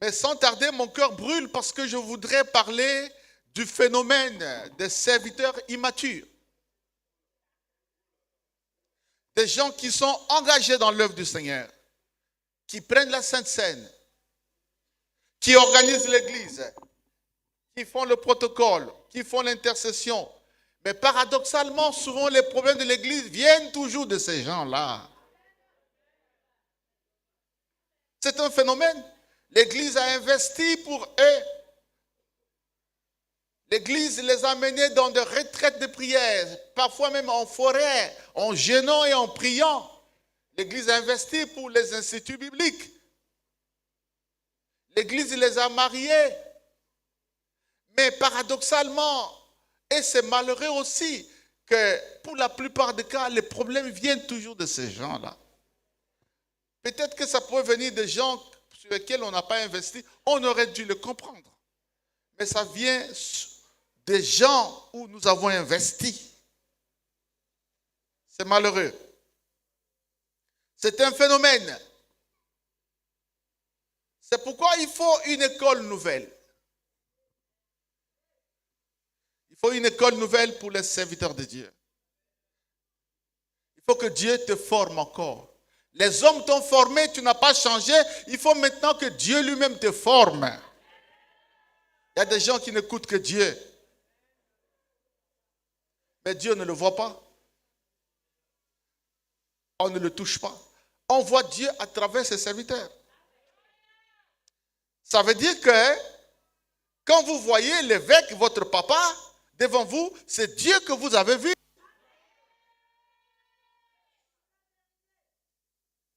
Mais sans tarder, mon cœur brûle parce que je voudrais parler du phénomène des serviteurs immatures. Des gens qui sont engagés dans l'œuvre du Seigneur, qui prennent la Sainte Seine, qui organisent l'église, qui font le protocole, qui font l'intercession. Mais paradoxalement, souvent les problèmes de l'église viennent toujours de ces gens-là. C'est un phénomène. L'église a investi pour eux. L'église les a menés dans des retraites de prière, parfois même en forêt, en jeûnant et en priant. L'église a investi pour les instituts bibliques. L'église les a mariés. Mais paradoxalement, et c'est malheureux aussi, que pour la plupart des cas, les problèmes viennent toujours de ces gens-là. Peut-être que ça peut venir de gens sur lesquels on n'a pas investi, on aurait dû le comprendre. Mais ça vient des gens où nous avons investi. C'est malheureux. C'est un phénomène. C'est pourquoi il faut une école nouvelle. Il faut une école nouvelle pour les serviteurs de Dieu. Il faut que Dieu te forme encore. Les hommes t'ont formé, tu n'as pas changé. Il faut maintenant que Dieu lui-même te forme. Il y a des gens qui n'écoutent que Dieu. Mais Dieu ne le voit pas. On ne le touche pas. On voit Dieu à travers ses serviteurs. Ça veut dire que quand vous voyez l'évêque, votre papa, devant vous, c'est Dieu que vous avez vu.